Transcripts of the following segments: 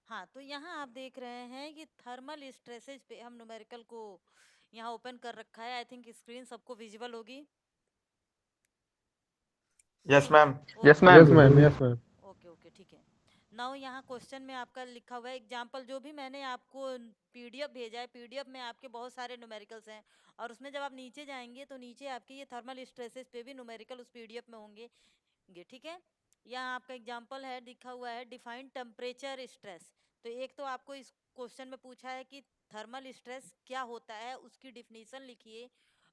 हाँ, तो यहाँ आप देख रहे हैं कि थर्मल स्ट्रेसेज पे हम न्यूमेरिकल को यहाँ ओपन कर रखा है। आई थिंक स्क्रीन सबको विजिबल होगी। Yes ma'am. Yes okay ma'am. Okay yes ma'am, yes ma'am. Okay okay ठीक है। नाउ यहाँ क्वेश्चन में आपका लिखा हुआ है एग्जाम्पल, जो भी मैंने आपको पीडीएफ भेजा है, पीडीएफ में आपके बहुत सारे न्यूमेरिकल्स हैं, और उसमें जब आप नीचे जाएंगे तो नीचे आपके ये थर्मल स्ट्रेसेस पे भी न्यूमेरिकल उस पीडीएफ में होंगे। ठीक है। यहाँ आपका एग्जाम्पल है, लिखा हुआ है डिफाइन टेम्परेचर स्ट्रेस। तो एक तो आपको इस क्वेश्चन में पूछा है कि थर्मल स्ट्रेस क्या होता है, उसकी डिफिनीशन लिखिए,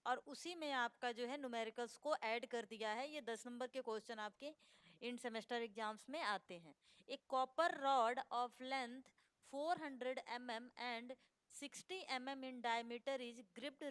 और उसी में आपका जो है न्यूमेरिकल्स को ऐड कर दिया है। ये 10 नंबर के क्वेश्चन आपके इन सेमेस्टर एग्जाम्स में आते हैं। एक copper rod of length 400 mm and 60 mm in diameter is gripped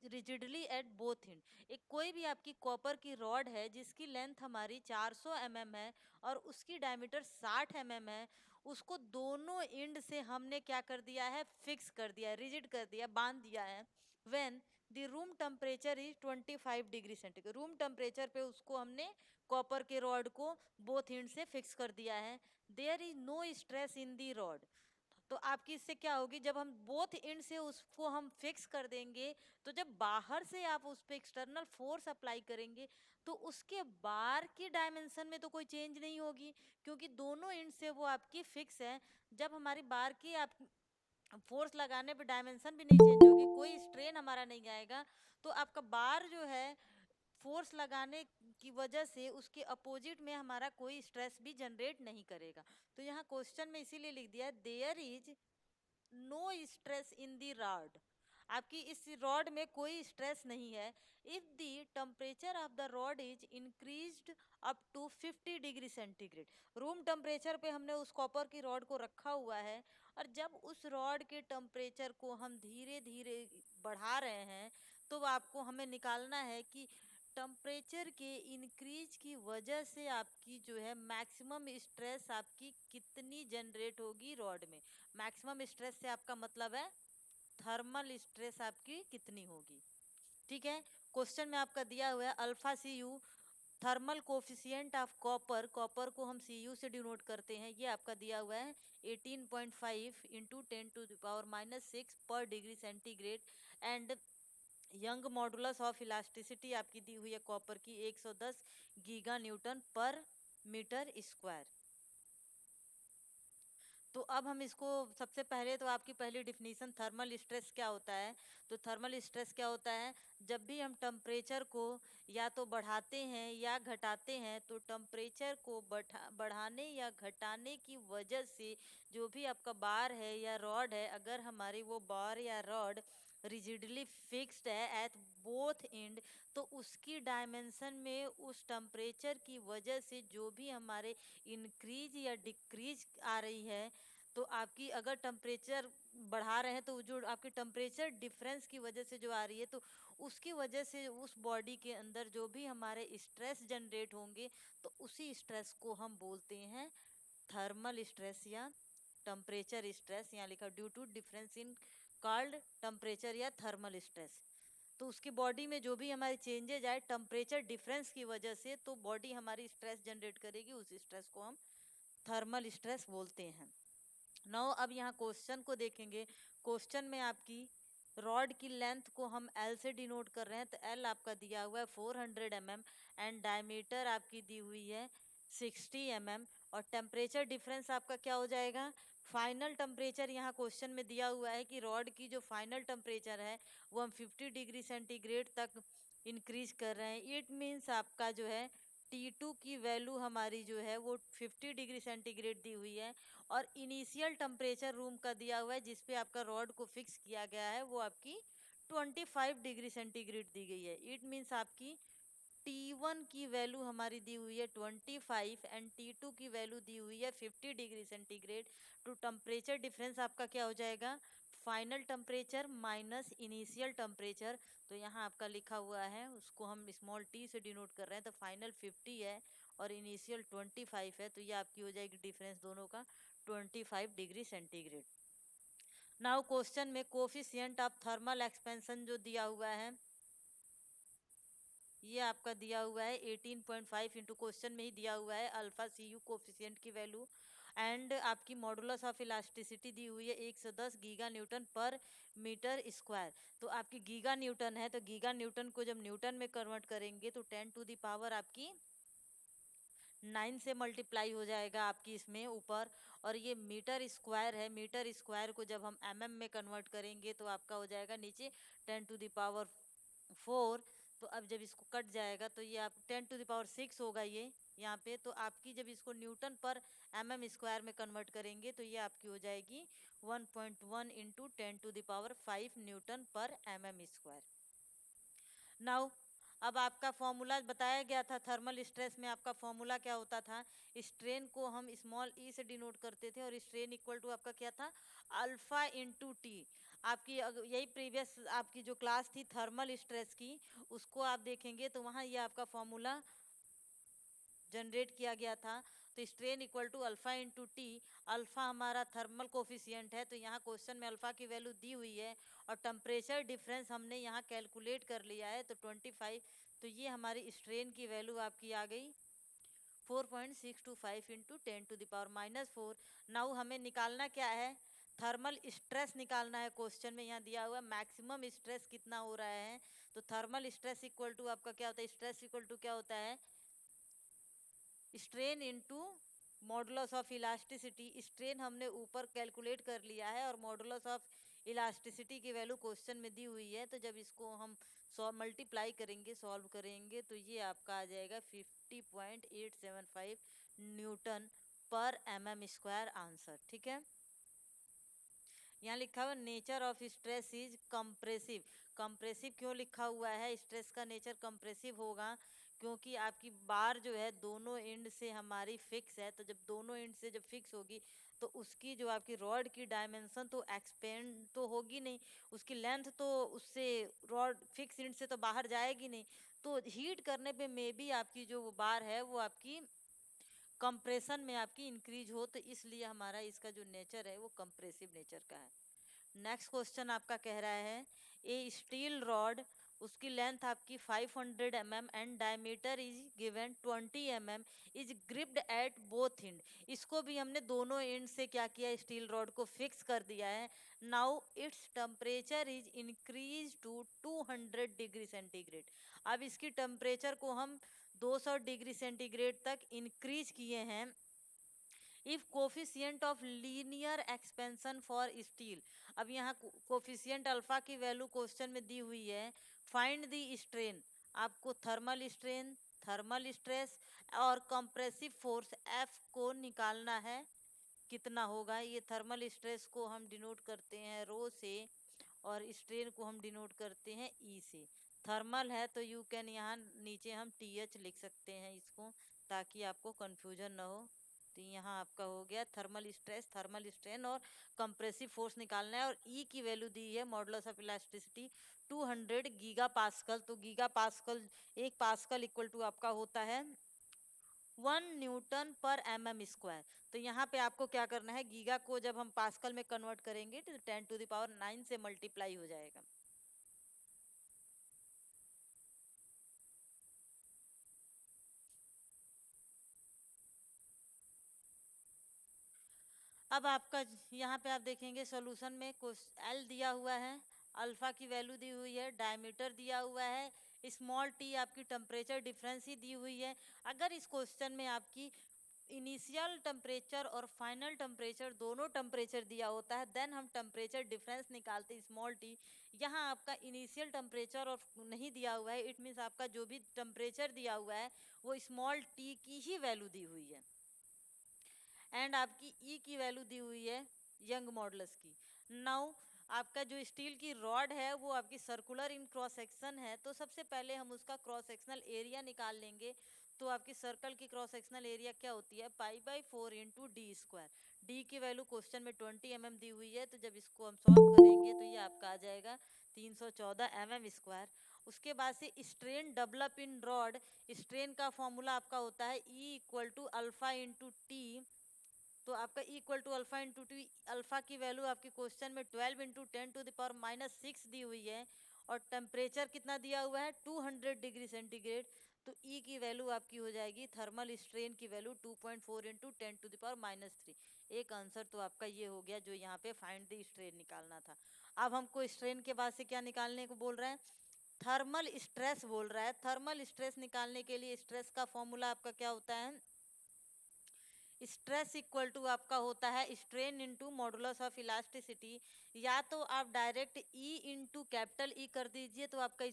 rigidly at both and. एक कोई भी आपकी कॉपर की रॉड है जिसकी लेंथ हमारी 400 mm है और उसकी डायमीटर 60 mm है, उसको दोनों एंड से हमने क्या कर दिया है, फिक्स कर दिया है, रिजिड कर दिया, बांध दिया है। When the room temperature is 25 degree centigrade, room temperature पे उसको हमने कॉपर के रॉड को बोथ एंड से फिक्स कर दिया है। There is no stress in the rod. तो आपकी इससे क्या होगी, जब हम बोथ एंड से उसको हम फिक्स कर देंगे, तो जब बाहर से आप उस पर एक्सटर्नल फोर्स अप्लाई करेंगे तो उसके बार की डायमेंशन में तो कोई चेंज नहीं होगी, क्योंकि दोनों एंड से वो आपकी फिक्स है। जब हमारी बार की आप फोर्स लगाने पे डायमेंशन भी नहीं चेंज होगी, कोई स्ट्रेन हमारा नहीं आएगा, तो आपका बार जो है फोर्स लगाने की वजह से उसके अपोजिट में हमारा कोई स्ट्रेस भी जनरेट नहीं करेगा। तो यहाँ क्वेश्चन में इसीलिए लिख दिया है there is no stress in the rod. आपकी इस रॉड में कोई स्ट्रेस नहीं है। If the temperature of the rod is increased up to 50 degree centigrade, room temperature पे हमने उस कॉपर की रॉड को रखा हुआ है, और जब उस रॉड के टेम्परेचर को हम धीरे धीरे बढ़ा रहे हैं, तो आपको हमें निकालना है कि टेम्परेचर के इंक्रीज की वजह से आपकी जो है मैक्सिमम स्ट्रेस आपकी कितनी जनरेट होगी रॉड में। मैक्सिमम स्ट्रेस से आपका मतलब है थर्मल स्ट्रेस आपकी कितनी होगी। ठीक है। क्वेश्चन में आपका दिया हुआ है alpha C U, thermal coefficient of copper, copper को हम सी यू से डिनोट करते हैं, ये आपका दिया हुआ है 18.5 इंटू 10⁻⁻6 पर degree centigrade. And young modulus of elasticity आपकी दी हुई है कॉपर की 110 गीगा न्यूटन पर मीटर स्क्वायर। तो अब हम इसको, सबसे पहले तो आपकी पहली डिफिनीशन थर्मल स्ट्रेस क्या होता है। तो थर्मल स्ट्रेस क्या होता है, जब भी हम टेम्परेचर को या तो बढ़ाते हैं या घटाते हैं, तो टेम्परेचर को बढ़ाने या घटाने की वजह से जो भी आपका बार है या रॉड है, अगर हमारी वो बार या रॉड रिजिडली फिक्स्ड है एट बोथ एंड, तो उसकी डायमेंशन में उस टेम्परेचर की वजह से जो भी हमारे इंक्रीज या डिक्रीज आ रही है, तो आपकी अगर टेम्परेचर बढ़ा रहे हैं तो जो आपकी टेम्परेचर डिफरेंस की वजह से जो आ रही है, तो उसकी वजह से उस बॉडी के अंदर जो भी हमारे स्ट्रेस जनरेट होंगे, तो उसी स्ट्रेस को हम बोलते हैं थर्मल स्ट्रेस या टेम्परेचर स्ट्रेस। यहाँ लिखा due to difference in cold temperature या थर्मल स्ट्रेस। तो उसकी बॉडी में जो भी हमारी चेंजेज आए टेम्परेचर डिफरेंस की वजह से, तो बॉडी हमारी स्ट्रेस जनरेट करेगी, उस स्ट्रेस को हम थर्मल स्ट्रेस बोलते हैं। नाउ अब यहाँ क्वेश्चन को देखेंगे। क्वेश्चन में आपकी रॉड की लेंथ को हम एल से डिनोट कर रहे हैं, तो एल आपका दिया हुआ है 400 mm एंड डायमीटर आपकी दी हुई है 60 mm, और टेम्परेचर डिफरेंस आपका क्या हो जाएगा, फाइनल टेम्परेचर यहाँ क्वेश्चन में दिया हुआ है कि रॉड की जो फाइनल टेम्परेचर है वो हम 50 डिग्री सेंटीग्रेड तक इंक्रीज कर रहे हैं। इट मीन्स आपका जो है T2 की वैल्यू हमारी जो है वो 50 डिग्री सेंटीग्रेड दी हुई है, और इनिशियल टेम्परेचर रूम का दिया हुआ है जिस पे आपका रॉड को फिक्स किया गया है, वो आपकी 25 डिग्री सेंटीग्रेड दी गई है। इट मीन्स आपकी T1 की वैल्यू हमारी दी हुई है 25 एंड T2 की वैल्यू दी हुई है 50 डिग्री सेंटीग्रेड। तो टेम्परेचर डिफरेंस आपका क्या हो जाएगा, final temperature minus initial temperature. तो यहाँ आपका लिखा हुआ है, उसको हम स्मॉल t से डिनोट कर रहे हैं, तो फाइनल 50 है और इनिशियल 25 है, तो ये आपकी हो जाएगी डिफरेंस दोनों का 25 डिग्री सेंटीग्रेड। नाउ क्वेश्चन में कोफिशिएंट ऑफ थर्मल एक्सपेंशन जो दिया हुआ है, ये आपका दिया हुआ है 18.5 इंटू क्वेश्चन में ही दिया हुआ है अल्फा सी यू कोफिशियंट की वैल्यू। एंड आपकी मॉडुलस ऑफ इलास्टिसिटी दी हुई है 110 गीगा न्यूटन पर मीटर स्क्वायर। तो आपकी गीगा न्यूटन है, तो गीगा न्यूटन को जब न्यूटन में कन्वर्ट करेंगे तो 10 टू द पावर आपकी 9 से मल्टीप्लाई हो जाएगा आपकी इसमें ऊपर। और ये मीटर स्क्वायर है, मीटर स्क्वायर को जब हम एमएम में कन्वर्ट करेंगे तो आपका हो जाएगा नीचे 10 टू द पावर 4। तो अब जब इसको कट जाएगा तो ये आप 10 टू द पावर 6 होगा ये यहाँ पे। तो आपकी जब इसको न्यूटन पर एमएम स्क्वायर में कन्वर्ट करेंगे तो ये आपकी हो जाएगी 1.1 into 10 to the power 5 newton per mm square. Now अब आपका फॉर्मूला बताया गया था थर्मल स्ट्रेस में, आपका फॉर्मूला क्या होता था, स्ट्रेन को हम स्मॉल ई से डिनोट करते थे और स्ट्रेन इक्वल टू आपका क्या था, अल्फा इंटू टी। आपकी यही प्रीवियस आपकी जो क्लास थी थर्मल स्ट्रेस की, उसको आप देखेंगे तो वहाँ ये आपका फॉर्मूला जनरेट किया गया था। तो strain equal to alpha into T. Alpha हमारा थर्मल कोफिशियंट है, तो यहाँ क्वेश्चन में अल्फा की वैल्यू दी हुई है और टेम्परेचर डिफरेंस हमने यहाँ कैलकुलेट कर लिया है तो 25। तो ये हमारी स्ट्रेन की वैल्यू आपकी आ गई 4.625 into 10 to the power -4। Now हमें निकालना क्या है, थर्मल स्ट्रेस निकालना है। क्वेश्चन में यहाँ दिया हुआ मैक्सिमम स्ट्रेस कितना हो रहा है। तो थर्मल स्ट्रेस इक्वल टू आपका क्या होता है, स्ट्रेस इक्वल टू क्या होता है, strain into modulus of elasticity. Strain हमने ऊपर कैलकुलेट कर लिया है और मॉडुलस ऑफ इलास्टिसिटी की वैल्यू क्वेश्चन में दी हुई है। तो जब इसको हम मल्टीप्लाई करेंगे, सॉल्व करेंगे तो ये आपका आ जाएगा 50.875 Newton per mm square answer. ठीक है, यहाँ लिखा हुआ nature of stress is compressive. Compressive क्यों लिखा हुआ है, स्ट्रेस का नेचर कंप्रेसिव होगा क्योंकि आपकी बार जो है दोनों एंड से हमारी फिक्स है। तो जब दोनों एंड से जब फिक्स होगी तो उसकी जो आपकी रॉड की डायमेंशन तो एक्सपेंड तो होगी नहीं, उसकी लेंथ तो उससे रॉड फिक्स एंड से तो बाहर जाएगी नहीं। तो हीट करने पे मे भी आपकी जो वो बार है वो आपकी कंप्रेशन में आपकी इंक्रीज हो, तो इसलिए हमारा इसका जो नेचर है वो कंप्रेसिव नेचर का है। नेक्स्ट क्वेश्चन आपका कह रहा है ए स्टील रॉड, उसकी लेंथ आपकी 500 mm and diameter is given 20 mm, is gripped at both and. इसको भी हमने दोनों एंड से क्या किया, स्टील रॉड को फिक्स कर दिया है। Now its temperature is increase to 200 degree centigrade. अब इसकी टेम्परेचर को हम 200 डिग्री सेंटीग्रेड तक इंक्रीज किए हैं। If coefficient of linear expansion for steel, अब यहाँ कोफिशियंट अल्फा की वैल्यू क्वेश्चन में दी हुई है। फाइंड द स्ट्रेन, आपको थर्मल स्ट्रेन, थर्मल स्ट्रेस और कंप्रेसिव फोर्स एफ को निकालना है। कितना होगा, ये थर्मल स्ट्रेस को हम डिनोट करते हैं रो से और स्ट्रेन को हम डिनोट करते हैं ई से। थर्मल है तो यू कैन यहाँ नीचे हम टी एच लिख सकते हैं इसको, ताकि आपको कंफ्यूजन ना हो। तो यहाँ आपका हो गया थर्मल स्ट्रेस, थर्मल स्ट्रेन और कंप्रेसिव फोर्स निकालना है। और ई की वैल्यू दी है modulus of elasticity 200 giga pascal. तो गीगा पास्कल, एक पास्कल इक्वल टू आपका होता है 1 न्यूटन पर एमएम स्क्वायर। तो यहाँ पे आपको क्या करना है, गीगा को जब हम पास्कल में कन्वर्ट करेंगे तो 10 टू द पावर 9 से मल्टीप्लाई हो जाएगा। अब आपका यहाँ पे आप देखेंगे सॉल्यूशन में एल दिया हुआ है, अल्फा की वैल्यू दी हुई है, डायमीटर दिया हुआ है, स्मॉल टी आपकी टेम्परेचर डिफरेंस ही दी हुई है। अगर इस क्वेश्चन में आपकी इनिशियल टेम्परेचर और फाइनल टेम्परेचर दोनों टेम्परेचर दिया होता है देन हम टेम्परेचर डिफरेंस निकालते हैं स्मॉल टी। यहाँ आपका इनिशियल टेम्परेचर और नहीं दिया हुआ है, इट मीन्स आपका जो भी टेम्परेचर दिया हुआ है वो स्मॉल टी की ही वैल्यू दी हुई है। एंड आपकी ई की वैल्यू दी हुई है यंग मॉडुलस की। नाउ आपका जो स्टील की रॉड है वो आपकी सर्कुलर इन क्रॉस सेक्शन है, तो सबसे पहले हम उसका क्रॉस सेक्शनल एरिया निकाल लेंगे। तो आपकी सर्कल की क्रॉस सेक्शनल एरिया क्या होती है, पाई/4 इंटू डी स्क्वायर। डी की वैल्यू क्वेश्चन में 20 mm दी हुई है, तो जब इसको हम सॉल्व करेंगे तो ये आपका आ जाएगा 314 mm स्क्वायर। उसके बाद से strain develop in rod, strain का फॉर्मूला आपका होता है E equal to alpha into T. तो आपका equal to alpha into T, alpha की वैल्यू आपकी क्वेश्चन में 12 इंटू 10 टू द पावर -6 दी हुई है और टेम्परेचर कितना दिया हुआ है 200 डिग्री सेंटीग्रेड, तो ई की वैल्यू आपकी हो जाएगी थर्मल स्ट्रेन की वैल्यू 2.4 इंटू 10⁻³ एक आंसर तो आपका ये हो गया जो यहाँ पे फाइंड द स्ट्रेन निकालना था। अब हमको स्ट्रेन के बाद से क्या निकालने को बोल रहे हैं, थर्मल स्ट्रेस बोल रहा है। थर्मल स्ट्रेस निकालने के लिए स्ट्रेस का फॉर्मूला आपका क्या होता है, स्ट्रेस इक्वल टू आपका होता है strain into modulus of elasticity, या तो आप direct E into capital E कर दीजिए तो आपका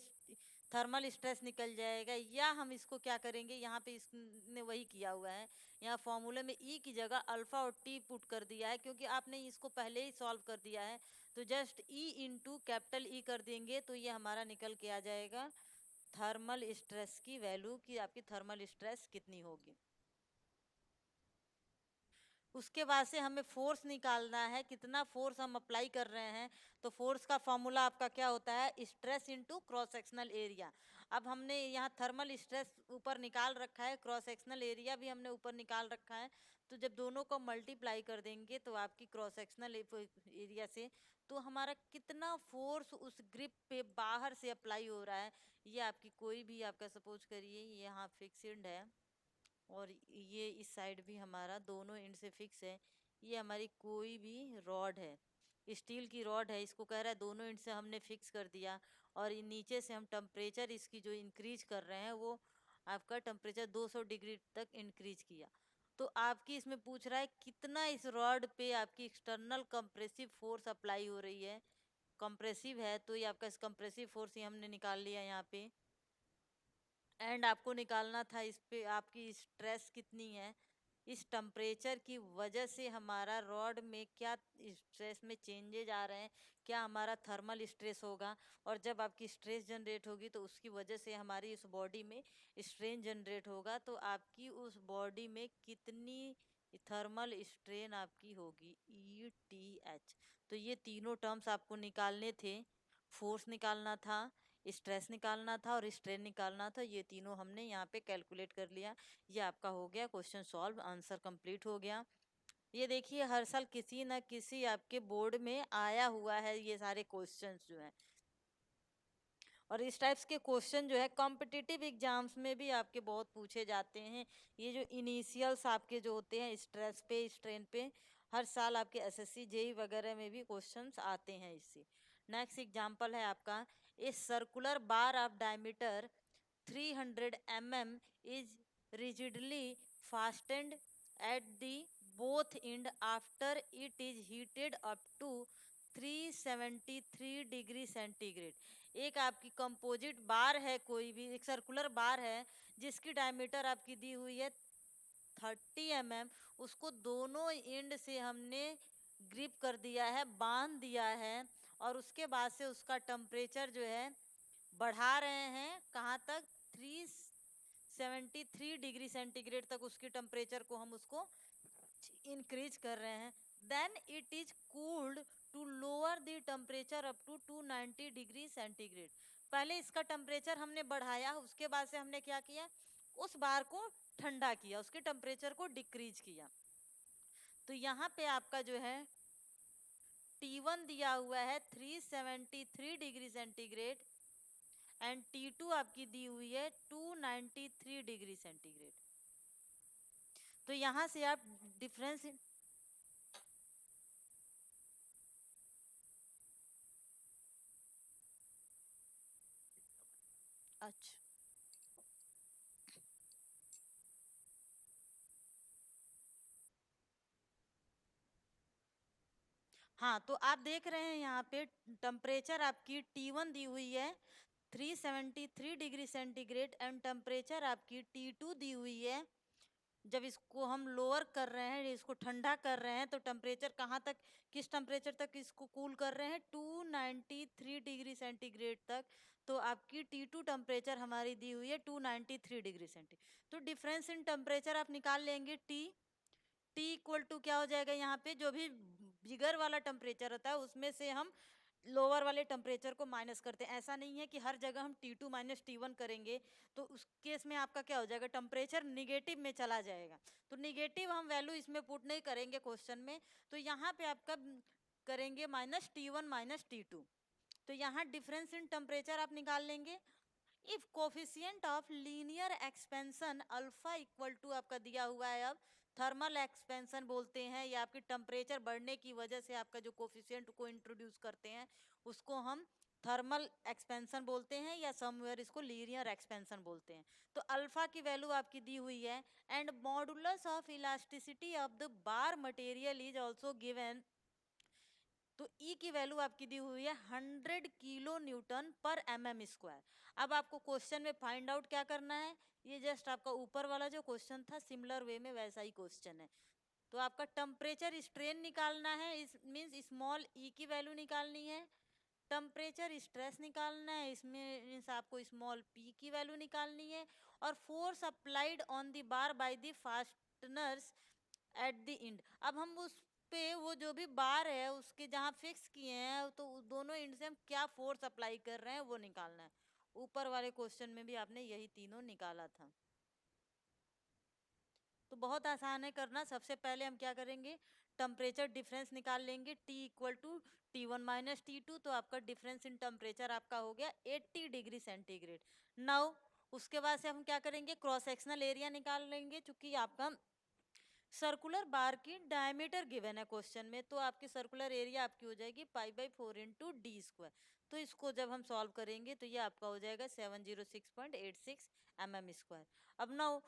थर्मल स्ट्रेस निकल जाएगा, या हम इसको क्या करेंगे, यहाँ पे इसने वही किया हुआ है, यहाँ फॉर्मूले में ई की जगह अल्फा और टी पुट कर दिया है क्योंकि आपने इसको पहले ही सॉल्व कर दिया है, तो just E into capital E कर देंगे तो ये हमारा निकल के आ जाएगा थर्मल स्ट्रेस की वैल्यू कि आपकी थर्मल स्ट्रेस कितनी होगी। उसके बाद से हमें फोर्स निकालना है, कितना फोर्स हम अप्लाई कर रहे हैं, तो फोर्स का फॉर्मूला आपका क्या होता है stress into cross sectional area. अब हमने यहाँ थर्मल स्ट्रेस ऊपर निकाल रखा है, क्रॉस सेक्शनल एरिया भी हमने ऊपर निकाल रखा है, तो जब दोनों को मल्टीप्लाई कर देंगे तो आपकी क्रॉस सेक्शनल एरिया से तो हमारा कितना फोर्स उस ग्रिप पे बाहर से अप्लाई हो रहा है, ये आपकी कोई भी आपका सपोज करिए यहाँ फिक्स्ड है और ये इस साइड भी हमारा दोनों एंड से फिक्स है, ये हमारी कोई भी रॉड है, स्टील की रॉड है, इसको कह रहा है दोनों एंड से हमने फिक्स कर दिया, और नीचे से हम टेम्परेचर इसकी जो इंक्रीज कर रहे हैं वो आपका टेम्परेचर 200 डिग्री तक इंक्रीज किया, तो आपकी इसमें पूछ रहा है कितना इस रॉड पे आपकी एक्सटर्नल कंप्रेसिव फोर्स अप्लाई हो रही है, कंप्रेसिव है तो ये आपका इस कंप्रेसिव फोर्स ही हमने निकाल लिया यहाँ पे, एंड आपको निकालना था इस पे आपकी स्ट्रेस कितनी है, इस टेम्परेचर की वजह से हमारा रॉड में क्या स्ट्रेस में चेंजेज आ रहे हैं, क्या हमारा थर्मल स्ट्रेस होगा, और जब आपकी स्ट्रेस जनरेट होगी तो उसकी वजह से हमारी इस बॉडी में स्ट्रेन जनरेट होगा, तो आपकी उस बॉडी में कितनी थर्मल स्ट्रेन आपकी होगी ETH। तो ये तीनों टर्म्स आपको निकालने थे, फोर्स निकालना था, स्ट्रेस निकालना था और स्ट्रेन निकालना था, ये तीनों हमने यहाँ पे कैलकुलेट कर लिया। ये आपका हो गया क्वेश्चन सॉल्व, आंसर कंप्लीट हो गया। ये देखिए हर साल किसी ना किसी आपके बोर्ड में आया हुआ है ये सारे क्वेश्चंस जो है, और इस टाइप्स के क्वेश्चन जो है कॉम्पिटिटिव एग्जाम्स में भी आपके बहुत पूछे जाते हैं। ये जो इनिशियल्स आपके जो होते हैं स्ट्रेस पे स्ट्रेन पे, हर साल आपके एसएससी जेई वगैरह में भी क्वेश्चंस आते हैं इससे। नेक्स्ट एग्जांपल है आपका, a circular bar of diameter 300 mm is rigidly fastened at the both end after it is heated up to 373 degree centigrade. एक आपकी कंपोजिट बार है, कोई भी एक सर्कुलर बार है जिसकी डायमीटर आपकी दी हुई है 30 mm, उसको दोनों एंड से हमने ग्रिप कर दिया है, बांध दिया है, और उसके बाद से उसका टेम्परेचर जो है बढ़ा रहे हैं कहाँ तक 373 डिग्री सेंटीग्रेड तक उसकी टेम्परेचर को हम उसको इंक्रीज कर रहे हैं, then it is cooled to lower the temperature up to 290 degree centigrade. पहले इसका टेम्परेचर हमने बढ़ाया, उसके बाद से हमने क्या किया उस बार को ठंडा किया, उसके टेम्परेचर को डिक्रीज किया। तो यहाँ पे आपका जो है T1 दिया हुआ है 373 डिग्री सेंटीग्रेड एंड T2 आपकी दी हुई है 293 डिग्री सेंटीग्रेड। तो यहाँ से आप डिफरेंस, अच्छा हाँ, तो आप देख रहे हैं यहाँ पे टेम्परेचर आपकी T1 दी हुई है 373 डिग्री सेंटीग्रेड एंड टेम्परेचर आपकी T2 दी हुई है, जब इसको हम लोअर कर रहे हैं, इसको ठंडा कर रहे हैं, तो टेम्परेचर कहाँ तक, किस टेम्परेचर तक इसको कूल कर रहे हैं 293 डिग्री सेंटीग्रेड तक। तो आपकी T2 टेम्परेचर हमारी दी हुई है 293 डिग्री सेंटीग्रेड, तो डिफरेंस इन टेम्परेचर आप निकाल लेंगे T इक्वल टू क्या हो जाएगा, यहाँ पे जो भी बिगर वाला टेम्परेचर होता है उसमें से हम लोअर वाले टेम्परेचर को माइनस करते हैं। ऐसा नहीं है कि हर जगह हम T2 माइनस T1 करेंगे, तो उस केस में आपका क्या हो जाएगा टेम्परेचर निगेटिव में चला जाएगा, तो निगेटिव हम वैल्यू इसमें पुट नहीं करेंगे क्वेश्चन में, तो यहाँ पे आपका करेंगे -T1 - T2, तो यहाँ डिफरेंस इन टेम्परेचर आप निकाल लेंगे। If coefficient of linear expansion alpha equal to आपका दिया हुआ है, अब थर्मल एक्सपेंशन बोलते हैं, या आपकी टेम्परेचर बढ़ने की वजह से आपका जो कोफिशिएंट को इंट्रोड्यूस करते हैं उसको हम थर्मल एक्सपेंशन बोलते हैं, या समवेयर इसको लीनियर एक्सपेंशन बोलते हैं। तो अल्फा की वैल्यू आपकी दी हुई है, and modulus of elasticity of the bar material is also given. तो ई की वैल्यू आपकी दी हुई है 100 किलो न्यूटन पर mm²। अब आपको क्वेश्चन में फाइंड आउट क्या करना है, ये जस्ट आपका ऊपर वाला जो क्वेश्चन था सिमिलर वे में वैसा ही क्वेश्चन है। तो आपका टेम्परेचर स्ट्रेन निकालना है, इस मीन्स स्मॉल ई की वैल्यू निकालनी है, टेम्परेचर स्ट्रेस निकालना है, इसमें मीन्स आपको स्मॉल पी की वैल्यू निकालनी है, और force applied on the bar by the fasteners at the end. अब हम उस पे वो जो भी बार है उसके जहाँ फिक्स किए हैं तो दोनों एंड से हम क्या फोर्स अप्लाई कर रहे हैं वो निकालना है। ऊपर वाले क्वेश्चन में भी आपने यही तीनों निकाला था। तो बहुत आसान है करना। सबसे पहले हम क्या करेंगे, टेम्परेचर डिफरेंस निकाल लेंगे, T equal to T1 minus T2। तो आपका डिफरेंस इन टेम्परेचर आपका हो गया 80 डिग्री सेंटीग्रेड। नाउ उसके बाद से हम क्या करेंगे, क्रॉस सेक्शनल एरिया निकाल लेंगे। चूंकि आपका सर्कुलर बार की डायमीटर गिवन है क्वेश्चन में, तो आपकी सर्कुलर एरिया आपकी हो जाएगी π/4 इंटू d²। तो इसको जब हम सॉल्व करेंगे तो ये आपका हो जाएगा 706.86 mm²। अब now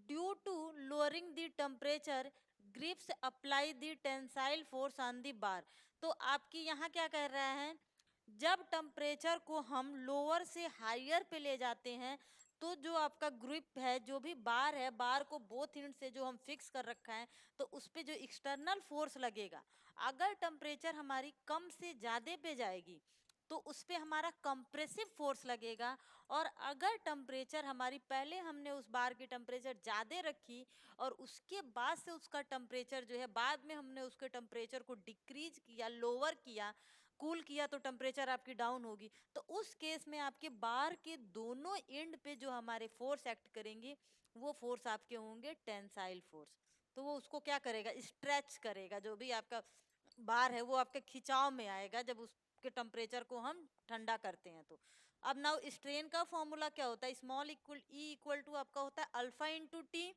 due to lowering the temperature grips apply the tensile force on the bar. तो आपकी यहाँ क्या कह रहा है, जब टेम्परेचर को हम लोअर से हायर पे ले जाते हैं तो जो आपका ग्रिप है, जो भी बार है, बार को बोथ एंड से जो हम फिक्स कर रखा है, तो उस पे जो एक्सटर्नल फोर्स लगेगा, अगर टेम्परेचर हमारी कम से ज़्यादा पे जाएगी तो उस पे हमारा कंप्रेसिव फोर्स लगेगा। और अगर टेम्परेचर हमारी, पहले हमने उस बार की टेम्परेचर ज़्यादा रखी और उसके बाद से उसका टेम्परेचर जो है, बाद में हमने उसके टेम्परेचर को डिक्रीज किया, लोअर किया, कूल किया, तो टेम्परेचर आपकी डाउन होगी। तो उस केस में आपके बार के दोनों एंड पे जो हमारे फोर्स एक्ट करेंगे वो फोर्स आपके होंगे टेंसाइल फोर्स। तो वो उसको क्या करेगा, स्ट्रेच करेगा, जो भी आपका बार है वो आपके खिंचाव में आएगा जब उसके टेम्परेचर को हम ठंडा करते हैं। तो अब नाउ स्ट्रेन का फॉर्मूला क्या होता है, small equal E equal to आपका होता है अल्फा इंटू टी,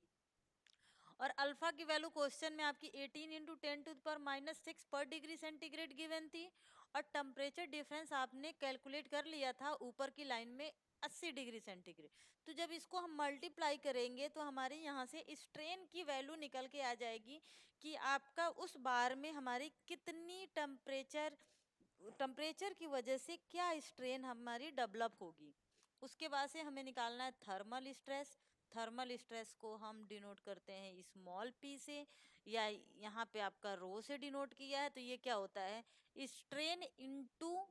और अल्फा की वैल्यू क्वेश्चन में आपकी 18 इंटू 10⁻⁻6 पर डिग्री सेंटीग्रेड गिवन थी, और टेम्परेचर डिफरेंस आपने कैलकुलेट कर लिया था ऊपर की लाइन में 80 डिग्री सेंटीग्रेड। तो जब इसको हम मल्टीप्लाई करेंगे तो हमारे यहाँ से स्ट्रेन की वैल्यू निकल के आ जाएगी कि आपका उस बार में हमारी कितनी टेम्परेचर की वजह से क्या स्ट्रेन हमारी डेवलप होगी। उसके बाद से हमें निकालना है थर्मल स्ट्रेस। थर्मल स्ट्रेस को हम डिनोट करते हैं स्मॉल पी से, या यहाँ पे आपका रो से डिनोट किया है। तो ये क्या होता है, strain into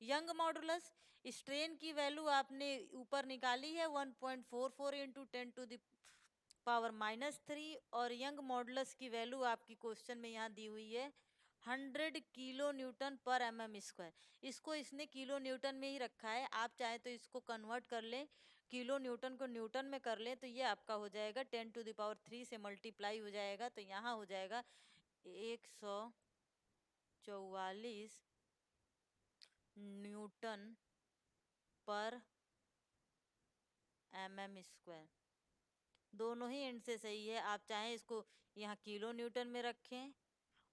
Young modulus. Strain की वैल्यू आपने ऊपर निकाली है 1.44 इंटू 10⁻⁻3, और यंग मॉडुलस की वैल्यू आपकी क्वेश्चन में यहाँ दी हुई है 100 किलो न्यूटन पर mm²। इसको इसने किलो न्यूटन में ही रखा है, आप चाहे तो इसको कन्वर्ट कर लें, किलो न्यूटन को न्यूटन में कर लें, तो ये आपका हो जाएगा 10⁻³ से मल्टीप्लाई हो जाएगा। तो यहाँ हो जाएगा 144 न्यूटन पर mm²। दोनों ही एंड से सही है, आप चाहें इसको यहाँ किलो न्यूटन में रखें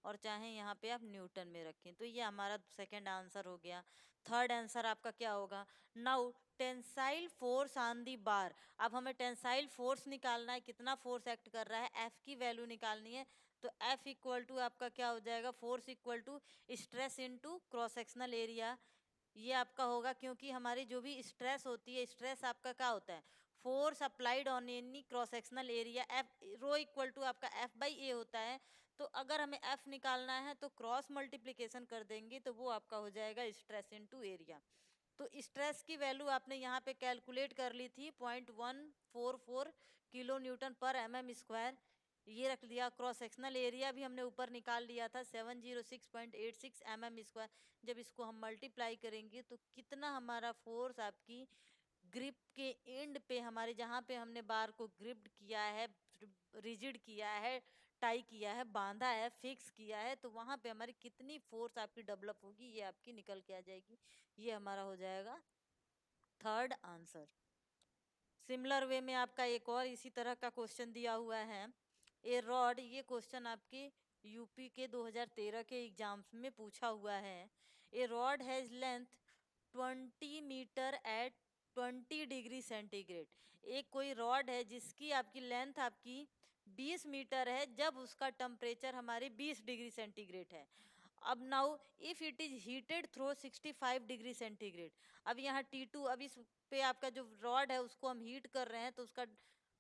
और चाहे यहाँ पे आप न्यूटन में रखें। तो ये हमारा सेकंड आंसर हो गया। थर्ड आंसर आपका क्या होगा, now tensile force on the bar. अब हमें टेंसाइल फोर्स निकालना है, कितना फोर्स एक्ट कर रहा है, एफ की वैल्यू निकालनी है। तो एफ इक्वल टू आपका क्या हो जाएगा, force equal to stress into cross sectional area. ये आपका होगा, क्योंकि हमारी जो भी स्ट्रेस होती है, स्ट्रेस आपका क्या होता है, force applied on any cross sectional area. F rho equal to आपका एफ बाई ए होता है। तो अगर हमें एफ निकालना है तो क्रॉस मल्टीप्लिकेशन कर देंगे, तो वो आपका हो जाएगा स्ट्रेस इनटू एरिया। तो स्ट्रेस की वैल्यू आपने यहाँ पे कैलकुलेट कर ली थी 0.144 किलो न्यूटन पर mm²। ये रख लिया। क्रॉस सेक्शनल एरिया भी हमने ऊपर निकाल लिया था 706.86 mm²। जब इसको हम मल्टीप्लाई करेंगे तो कितना हमारा फोर्स आपकी ग्रिप के एंड पे, हमारे जहाँ पे हमने बार को ग्रिप्ड किया है, रिजिड किया है, टाई किया है, बांधा है, फिक्स किया है, तो वहां पे हमारी कितनी फोर्स आपकी डेवलप होगी ये आपकी निकल के आ जाएगी। ये हमारा हो जाएगा थर्ड आंसर। सिमिलर वे में आपका एक और इसी तरह का क्वेश्चन दिया हुआ है। ए रॉड, ये क्वेश्चन आपके यूपी के 2013 के एग्जाम्स में पूछा हुआ है। A rod has length 20 metre at 20 degree centigrade. एक कोई रॉड है जिसकी आपकी लेंथ आपकी 20 मीटर है जब उसका टेम्परेचर हमारे 20 डिग्री सेंटीग्रेड है। अब now if it is heated through 65 degree centigrade. अब यहाँ T2, अब इस पे आपका जो रॉड है उसको हम हीट कर रहे हैं, तो उसका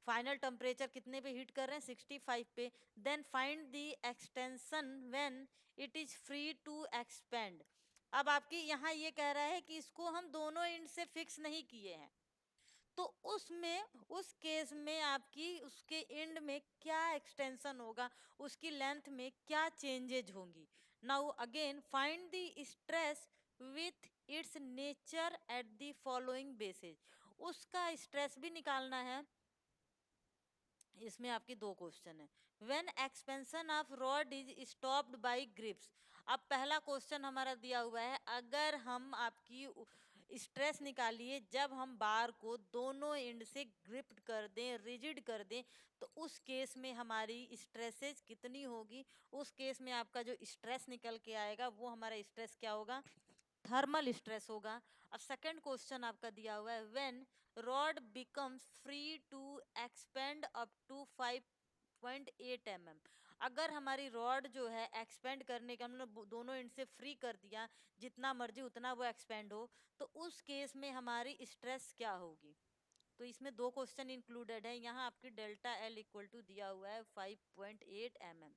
फाइनल टेम्परेचर कितने पे हीट कर रहे हैं, 65 पे। Then find the extension when it is free to expand. अब आपके यहाँ ये कह रहा है कि इसको हम दोनों एंड से फिक्स नहीं किए हैं, तो उसमें उस केस में आपकी उसके एंड में क्या एक्सटेंशन होगा, उसकी लेंथ में क्या चेंजेज होंगी। Now again find the stress with its nature at the following basis. उसका स्ट्रेस भी निकालना है। इसमें आपकी दो क्वेश्चन है। When expansion of rod is stopped by grips. अब पहला क्वेश्चन हमारा दिया हुआ है, अगर हम आपकी स्ट्रेस निकालिए जब हम बार को दोनों एंड से ग्रिप्ड कर दें, रिजिड कर दें, तो उस केस में हमारी स्ट्रेसेज कितनी होगी। उस केस में आपका जो स्ट्रेस निकल के आएगा वो हमारा स्ट्रेस क्या होगा, थर्मल स्ट्रेस होगा। अब सेकंड क्वेश्चन आपका दिया हुआ है, when rod becomes free to expand up to 5.8 mm। अगर हमारी रॉड जो है एक्सपेंड करने का हमने दोनों एंड से फ्री कर दिया, जितना मर्जी उतना वो एक्सपेंड हो, तो उस केस में हमारी स्ट्रेस क्या होगी। तो इसमें दो क्वेश्चन इंक्लूडेड है। यहाँ आपकी डेल्टा एल इक्वल टू दिया हुआ है 5.8 mm।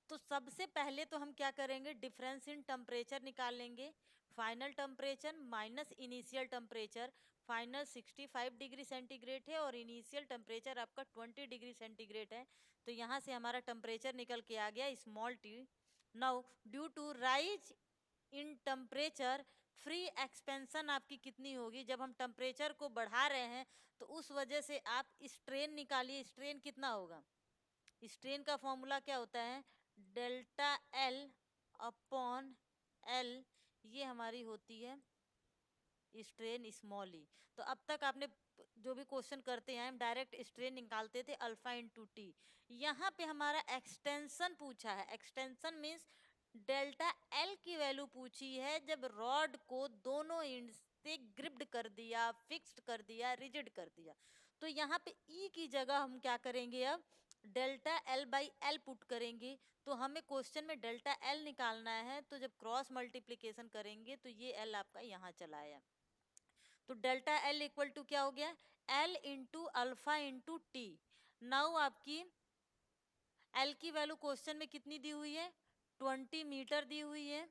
तो सबसे पहले तो हम क्या करेंगे, डिफरेंस इन टेम्परेचर निकाल लेंगे। Final temperature minus initial temperature. Final 65 degree centigrade है और इनिशियल टेम्परेचर आपका 20 डिग्री सेंटीग्रेड है, तो यहाँ से हमारा टेम्परेचर निकल के आ गया small T. Now due to rise in temperature, free expansion आपकी कितनी होगी। जब हम टेम्परेचर को बढ़ा रहे हैं तो उस वजह से आप स्ट्रेन निकालिए, स्ट्रेन कितना होगा। स्ट्रेन का फॉर्मूला क्या होता है, डेल्टा एल अपॉन एल, ये हमारी होती है स्ट्रेन स्मॉल ई। तो अब तक आपने जो भी क्वेश्चन करते हैं हम डायरेक्ट स्ट्रेन निकालते थे अल्फा इंटू टी। यहाँ पे हमारा एक्सटेंशन पूछा है। एक्सटेंशन मीन्स डेल्टा एल की वैल्यू पूछी है जब रॉड को दोनों एंड से ग्रिप्ड कर दिया, फिक्स्ड कर दिया, रिजिड कर दिया। तो यहाँ पे ई की जगह हम क्या करेंगे, अब delta L by L put करेंगे। तो हमें क्वेश्चन में डेल्टा एल निकालना है, तो जब क्रॉस मल्टीप्लिकेशन करेंगे तो ये एल आपका यहाँ चला आया। तो डेल्टा एल इक्वल टू क्या हो गया, L into alpha into T. Now आपकी एल की वैल्यू क्वेश्चन में कितनी दी हुई है, 20 मीटर दी हुई है,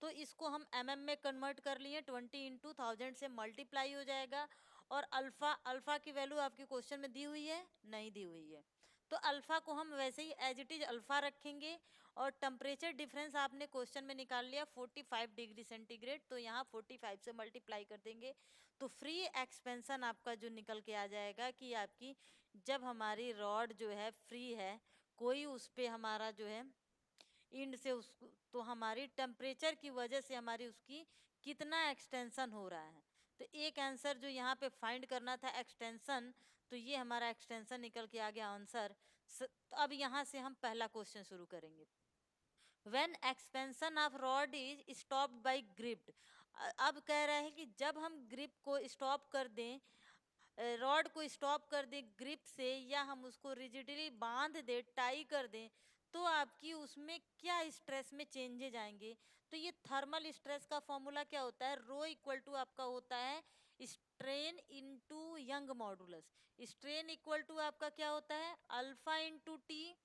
तो इसको हम mm में कन्वर्ट कर लिए, 20 इंटू 1000 से मल्टीप्लाई हो जाएगा। और अल्फा, अल्फा की वैल्यू आपके क्वेश्चन में दी हुई है, नहीं दी हुई है, तो अल्फा को हम वैसे ही एज इट इज अल्फा रखेंगे। और टेम्परेचर डिफरेंस आपने क्वेश्चन में निकाल लिया 45 डिग्री सेंटीग्रेड, तो यहाँ 45 से मल्टीप्लाई कर देंगे, तो फ्री एक्सपेंशन आपका जो निकल के आ जाएगा कि आपकी जब हमारी रॉड जो है फ्री है, कोई उस पर हमारा जो है इंड से उसको, तो हमारी टेम्परेचर की वजह से हमारी उसकी कितना एक्सटेंशन हो रहा है। तो एक आंसर जो यहाँ पे फाइंड करना था एक्सटेंशन, तो ये हमारा एक्सटेंशन निकल के आ गया आंसर। तो अब यहाँ से हम पहला क्वेश्चन शुरू करेंगे। When expansion of rod is stopped bye gripped. अब कह रहा है कि जब हम ग्रिप को स्टॉप कर दें, रॉड को स्टॉप कर दें ग्रिप से, या हम उसको रिजिडली बांध दें, टाई कर दें, तो आपकी उसमें क्या स्ट्रेस में चेंजेज आएंगे। तो ये थर्मल स्ट्रेस का फॉर्मूला क्या होता है, रो इक्वल टू आपका होता है strain into Young modulus. Strain equal to आपका क्या होता है, अल्फा इंटू टी,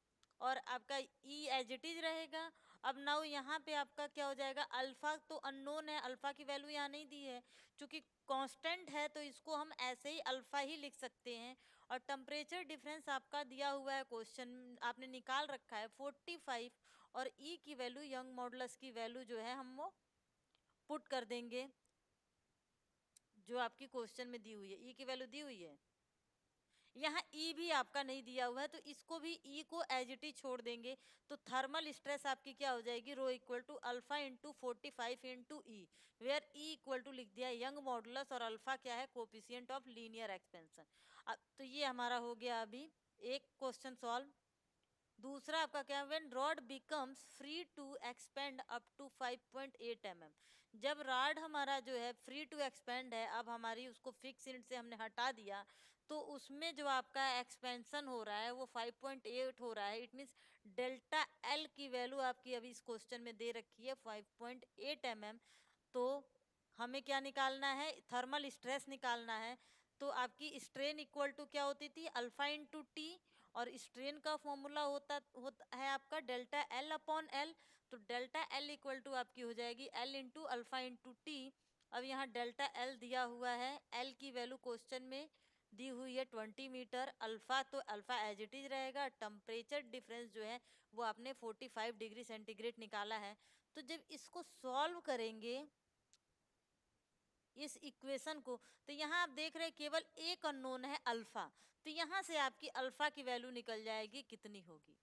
और आपका ई एज इट इज रहेगा। अब नाउ यहाँ पे आपका क्या हो जाएगा, अल्फा तो अननोन है, अल्फा की वैल्यू यहाँ नहीं दी है, क्योंकि कांस्टेंट है तो इसको हम ऐसे ही अल्फा ही लिख सकते हैं। और टेम्परेचर डिफरेंस आपका दिया हुआ है, क्वेश्चन आपने निकाल रखा है 45, और ई की वैल्यू यंग मॉडुलस की वैल्यू जो है हम वो पुट कर देंगे जो आपकी क्वेश्चन में दी हुई है। ई की वैल्यू दी हुई है, यहाँ ई भी आपका नहीं दिया हुआ है, तो इसको भी ई को एज इट इज छोड़ देंगे, तो थर्मल स्ट्रेस आपकी क्या हो जाएगी, rho equal to alpha into 45 into E, where E equal to लिख दिया यंग मॉडुलस और अल्फा क्या है, कोफिशिएंट ऑफ लीनियर एक्सपेंशन। अब तो ये हमारा हो गया अभी एक क्वेश्चन सॉल्व। दूसरा आपका क्या है, when rod becomes free to expand up to 5.8 mm, जब रॉड हमारा जो है फ्री टू एक्सपेंड है, अब हमारी उसको फिक्स यूनिट से हमने हटा दिया, तो उसमें जो आपका एक्सपेंशन हो रहा है वो 5.8 हो रहा है। इट मीन्स डेल्टा एल की वैल्यू आपकी अभी इस क्वेश्चन में दे रखी है 5.8 mm। तो हमें क्या निकालना है, थर्मल स्ट्रेस निकालना है। तो आपकी स्ट्रेन इक्वल टू क्या होती थी, अल्फा इंटू टी, और स्ट्रेन का फॉर्मूला होता है आपका डेल्टा एल अपॉन एल। तो डेल्टा एल इक्वल टू आपकी हो जाएगी L into alpha into T. अब यहाँ डेल्टा एल दिया हुआ है, एल की वैल्यू क्वेश्चन में दी हुई है 20 मीटर, अल्फा तो अल्फा एज इट इज रहेगा, टेम्परेचर डिफरेंस जो है वो आपने 45 डिग्री सेंटीग्रेड निकाला है। तो जब इसको सॉल्व करेंगे इस इक्वेशन को, तो यहाँ आप देख रहे हैं केवल एक अननोन है अल्फा, तो यहाँ से आपकी अल्फा की वैल्यू निकल जाएगी कितनी होगी।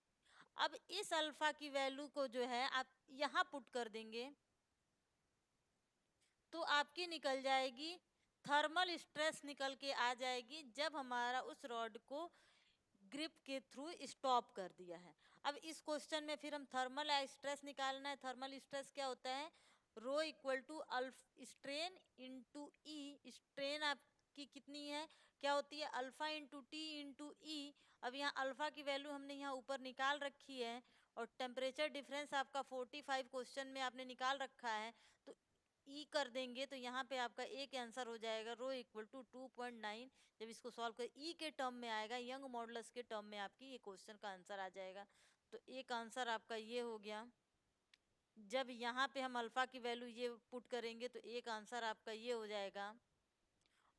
अब इस अल्फा की वैल्यू को जो है आप यहाँ पुट कर देंगे, तो आपकी निकल जाएगी थर्मल स्ट्रेस निकल के आ जाएगी जब हमारा उस रॉड को ग्रिप के थ्रू स्टॉप कर दिया है। अब इस क्वेश्चन में फिर हम थर्मल स्ट्रेस निकालना है। थर्मल स्ट्रेस क्या होता है, rho equal to alpha strain into E, strain आपकी कितनी है, क्या होती है, alpha into T into E. अब यहाँ अल्फा की वैल्यू हमने यहाँ ऊपर निकाल रखी है, और टेम्परेचर डिफरेंस आपका 45 क्वेश्चन में आपने निकाल रखा है, तो ई कर देंगे तो यहाँ पे आपका एक आंसर हो जाएगा रो इक्वल टू 2.9। जब इसको सॉल्व कर ई के टर्म में आएगा, यंग मॉडुलस के टर्म में आपकी ये क्वेश्चन का आंसर आ जाएगा। तो एक आंसर आपका ये हो गया। जब यहाँ पे हम अल्फा की वैल्यू ये पुट करेंगे तो एक आंसर आपका ये हो जाएगा,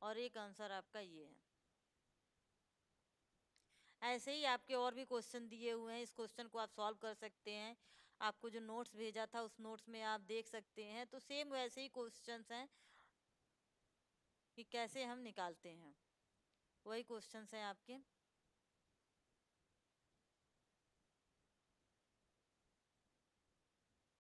और एक आंसर आपका ये है। ऐसे ही आपके और भी क्वेश्चन दिए हुए हैं, इस क्वेश्चन को आप सॉल्व कर सकते हैं। आपको जो नोट्स भेजा था उस नोट्स में आप देख सकते हैं। तो सेम वैसे ही क्वेश्चंस हैं कि कैसे हम निकालते हैं, वही क्वेश्चंस हैं आपके।